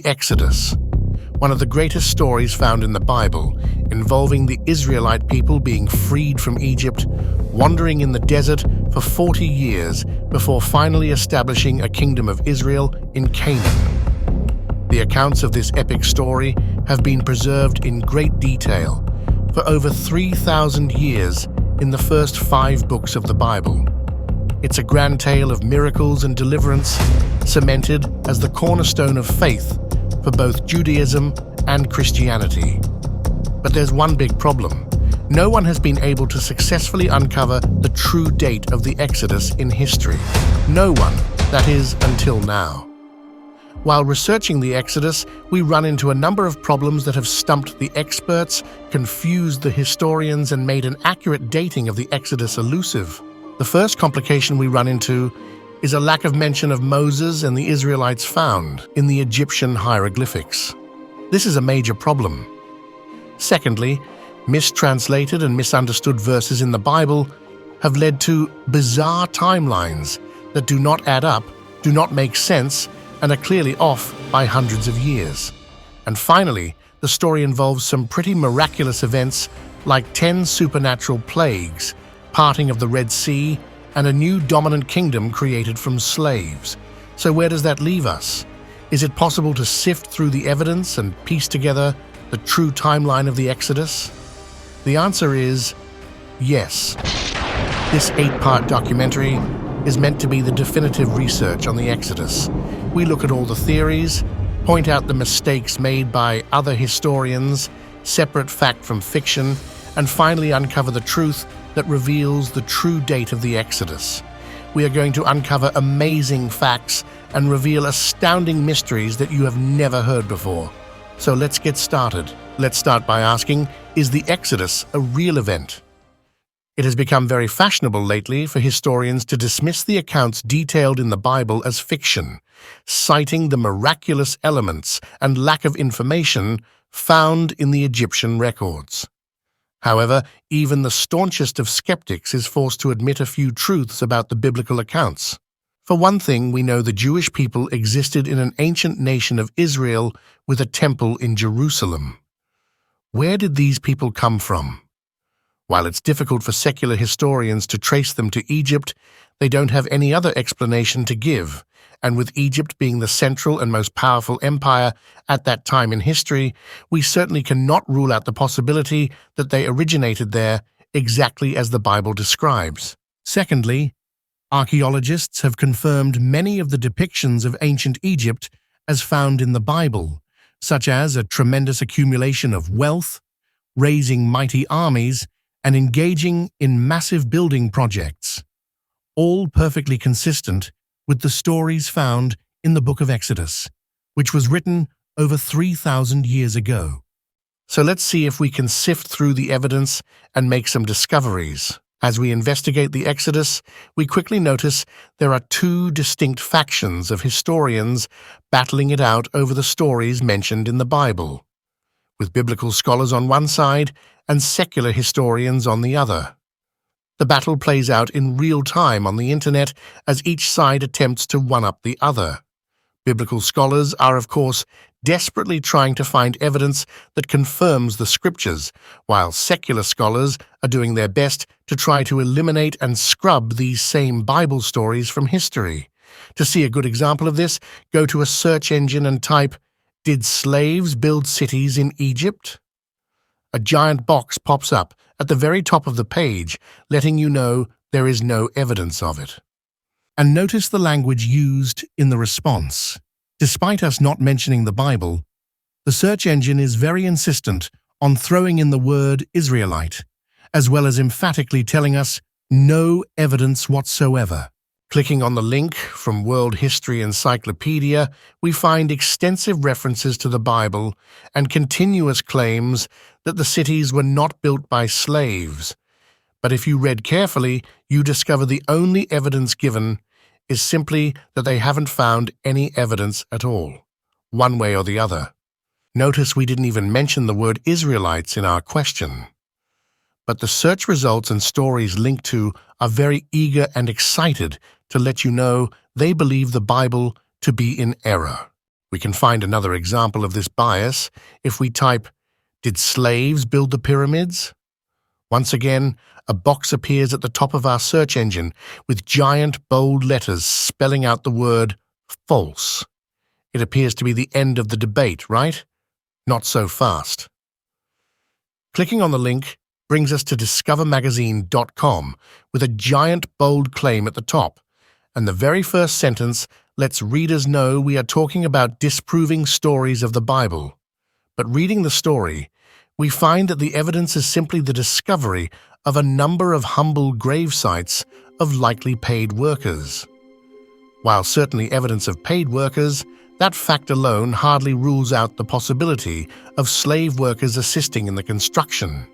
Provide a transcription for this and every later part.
The Exodus, one of the greatest stories found in the Bible, involving the Israelite people being freed from Egypt, wandering in the desert for 40 years before finally establishing a kingdom of Israel in Canaan. The accounts of this epic story have been preserved in great detail for over 3,000 years in the first 5 books of the Bible. It's a grand tale of miracles and deliverance, cemented as the cornerstone of faith for both Judaism and Christianity. But there's one big problem. No one has been able to successfully uncover the true date of the Exodus in history. No one, that is, until now. While researching the Exodus, we run into a number of problems that have stumped the experts, confused the historians, and made an accurate dating of the Exodus elusive. The first complication we run into is a lack of mention of Moses and the Israelites found in the Egyptian hieroglyphics. This is a major problem. Secondly, mistranslated and misunderstood verses in the Bible have led to bizarre timelines that do not add up, do not make sense, and are clearly off by hundreds of years. And finally, the story involves some pretty miraculous events like 10 supernatural plagues, parting of the Red Sea, and a new dominant kingdom created from slaves. So where does that leave us? Is it possible to sift through the evidence and piece together the true timeline of the Exodus? The answer is yes. This 8-part documentary is meant to be the definitive research on the Exodus. We look at all the theories, point out the mistakes made by other historians, separate fact from fiction, and finally uncover the truth that reveals the true date of the Exodus. We are going to uncover amazing facts and reveal astounding mysteries that you have never heard before. So let's get started. Let's start by asking, is the Exodus a real event? It has become very fashionable lately for historians to dismiss the accounts detailed in the Bible as fiction, citing the miraculous elements and lack of information found in the Egyptian records. However, even the staunchest of skeptics is forced to admit a few truths about the biblical accounts. For one thing, we know the Jewish people existed in an ancient nation of Israel with a temple in Jerusalem. Where did these people come from? While it's difficult for secular historians to trace them to Egypt, they don't have any other explanation to give, and with Egypt being the central and most powerful empire at that time in history, we certainly cannot rule out the possibility that they originated there exactly as the Bible describes. Secondly, archaeologists have confirmed many of the depictions of ancient Egypt as found in the Bible, such as a tremendous accumulation of wealth, raising mighty armies, and engaging in massive building projects, all perfectly consistent with the stories found in the book of Exodus, which was written over 3,000 years ago. So let's see if we can sift through the evidence and make some discoveries. As we investigate the Exodus, we quickly notice there are 2 distinct factions of historians battling it out over the stories mentioned in the Bible, with biblical scholars on one side and secular historians on the other. The battle plays out in real time on the internet as each side attempts to one-up the other. Biblical scholars are, of course, desperately trying to find evidence that confirms the scriptures, while secular scholars are doing their best to try to eliminate and scrub these same Bible stories from history. To see a good example of this, go to a search engine and type, "Did slaves build cities in Egypt?" A giant box pops up at the very top of the page, letting you know there is no evidence of it. And notice the language used in the response. Despite us not mentioning the Bible, the search engine is very insistent on throwing in the word Israelite, as well as emphatically telling us no evidence whatsoever. Clicking on the link from World History Encyclopedia, we find extensive references to the Bible and continuous claims that the cities were not built by slaves. But if you read carefully, you discover the only evidence given is simply that they haven't found any evidence at all, one way or the other. Notice we didn't even mention the word Israelites in our question. But the search results and stories linked to are very eager and excited to let you know they believe the Bible to be in error. We can find another example of this bias if we type, "Did slaves build the pyramids?" Once again, a box appears at the top of our search engine with giant bold letters spelling out the word false. It appears to be the end of the debate, right? Not so fast. Clicking on the link brings us to discovermagazine.com with a giant bold claim at the top, and the very first sentence lets readers know we are talking about disproving stories of the Bible. But reading the story, we find that the evidence is simply the discovery of a number of humble grave sites of likely paid workers. While certainly evidence of paid workers, that fact alone hardly rules out the possibility of slave workers assisting in the construction.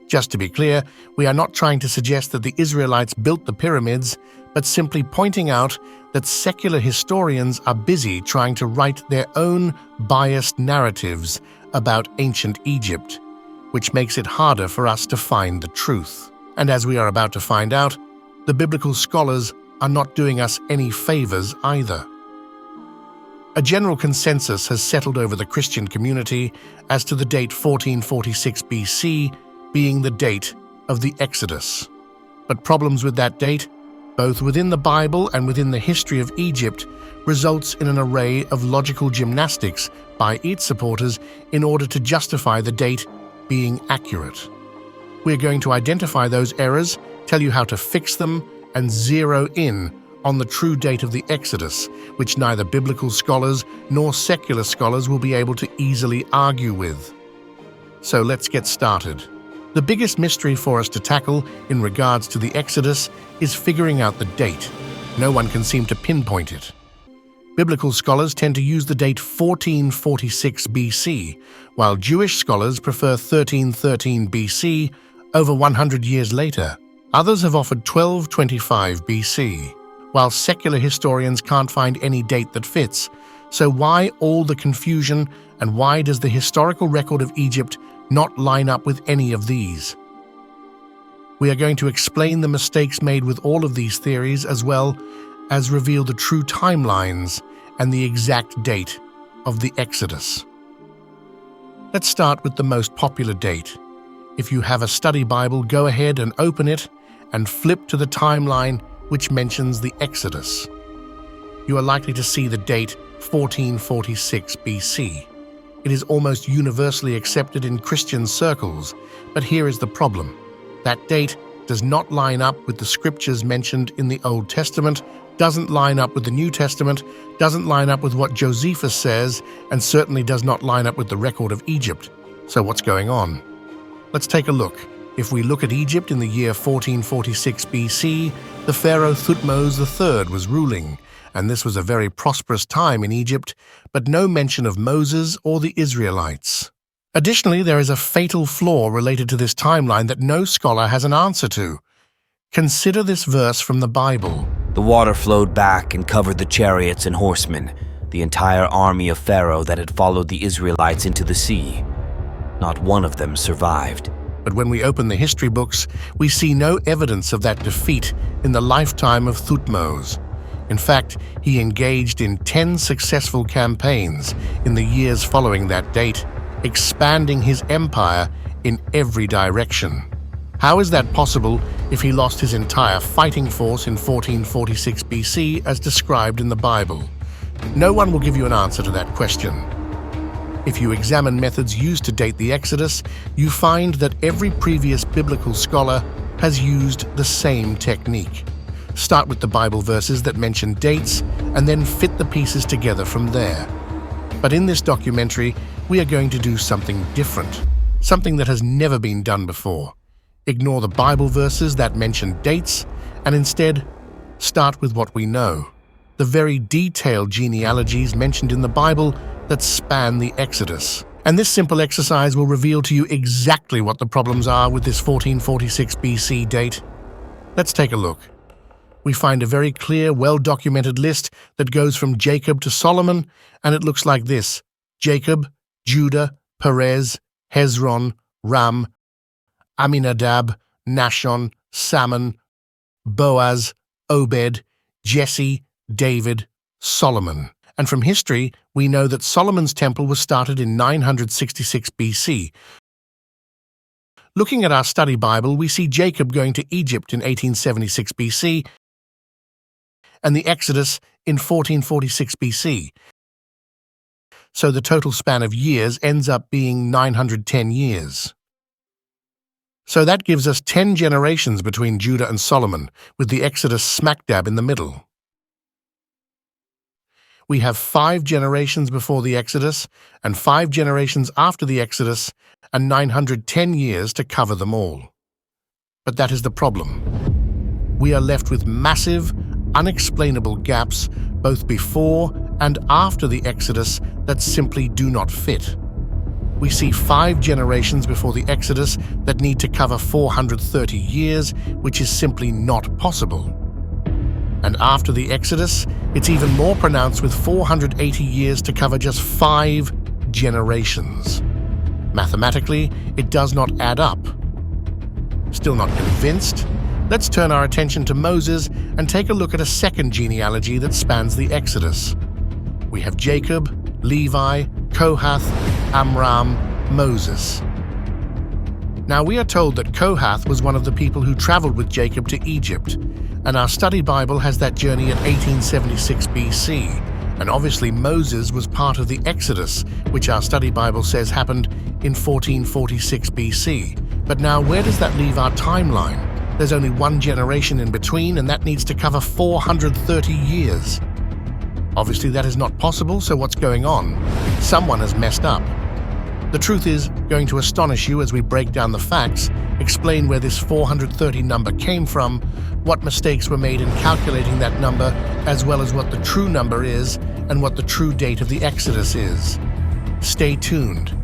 Just to be clear, we are not trying to suggest that the Israelites built the pyramids, but simply pointing out that secular historians are busy trying to write their own biased narratives about ancient Egypt, which makes it harder for us to find the truth. And as we are about to find out, the biblical scholars are not doing us any favors either. A general consensus has settled over the Christian community as to the date 1446 BC being the date of the Exodus. But problems with that date, both within the Bible and within the history of Egypt, results in an array of logical gymnastics by its supporters in order to justify the date being accurate. We're going to identify those errors, tell you how to fix them, and zero in on the true date of the Exodus, which neither biblical scholars nor secular scholars will be able to easily argue with. So let's get started. The biggest mystery for us to tackle in regards to the Exodus is figuring out the date. No one can seem to pinpoint it. Biblical scholars tend to use the date 1446 BC, while Jewish scholars prefer 1313 BC, over 100 years later. Others have offered 1225 BC, while secular historians can't find any date that fits. So why all the confusion, and why does the historical record of Egypt not line up with any of these? We are going to explain the mistakes made with all of these theories, as well as reveal the true timelines and the exact date of the Exodus. Let's start with the most popular date. If you have a study Bible, go ahead and open it and flip to the timeline which mentions the Exodus. You are likely to see the date 1446 BC. It is almost universally accepted in Christian circles, but here is the problem. That date does not line up with the scriptures mentioned in the Old Testament, doesn't line up with the New Testament, doesn't line up with what Josephus says, and certainly does not line up with the record of Egypt. So what's going on? Let's take a look. If we look at Egypt in the year 1446 BC, the pharaoh Thutmose III was ruling, and this was a very prosperous time in Egypt, but no mention of Moses or the Israelites. Additionally, there is a fatal flaw related to this timeline that no scholar has an answer to. Consider this verse from the Bible. The water flowed back and covered the chariots and horsemen, the entire army of Pharaoh that had followed the Israelites into the sea. Not one of them survived. But when we open the history books, we see no evidence of that defeat in the lifetime of Thutmose. In fact, he engaged in 10 successful campaigns in the years following that date, expanding his empire in every direction. How is that possible if he lost his entire fighting force in 1446 BC as described in the Bible? No one will give you an answer to that question. If you examine methods used to date the Exodus, you find that every previous biblical scholar has used the same technique. Start with the Bible verses that mention dates and then fit the pieces together from there. But in this documentary, we are going to do something different, something that has never been done before. Ignore the Bible verses that mention dates and instead start with what we know, the very detailed genealogies mentioned in the Bible that span the Exodus. And this simple exercise will reveal to you exactly what the problems are with this 1446 BC date. Let's take a look. We find a very clear, well-documented list that goes from Jacob to Solomon, and it looks like this: Jacob, Judah, Perez, Hezron, Ram, Aminadab, Nashon, Salmon, Boaz, Obed, Jesse, David, Solomon. And from history, we know that Solomon's temple was started in 966 BC. Looking at our study Bible, we see Jacob going to Egypt in 1876 BC and the Exodus in 1446 BC. So the total span of years ends up being 910 years. So that gives us 10 generations between Judah and Solomon, with the Exodus smack dab in the middle. We have 5 generations before the Exodus and 5 generations after the Exodus and 910 years to cover them all. But that is the problem. We are left with massive, unexplainable gaps both before and after the Exodus that simply do not fit. We see 5 generations before the Exodus that need to cover 430 years, which is simply not possible. And after the Exodus, it's even more pronounced with 480 years to cover just 5 generations. Mathematically, it does not add up. Still not convinced? Let's turn our attention to Moses and take a look at a second genealogy that spans the Exodus. We have Jacob, Levi, Kohath, Amram, Moses. Now we are told that Kohath was one of the people who traveled with Jacob to Egypt, and our study Bible has that journey at 1876 BC, and obviously Moses was part of the Exodus, which our study Bible says happened in 1446 BC. But now where does that leave our timeline? There's only 1 generation in between, and that needs to cover 430 years. Obviously that is not possible, so what's going on? Someone has messed up. The truth is going to astonish you as we break down the facts, explain where this 430 number came from, what mistakes were made in calculating that number, as well as what the true number is and what the true date of the Exodus is. Stay tuned.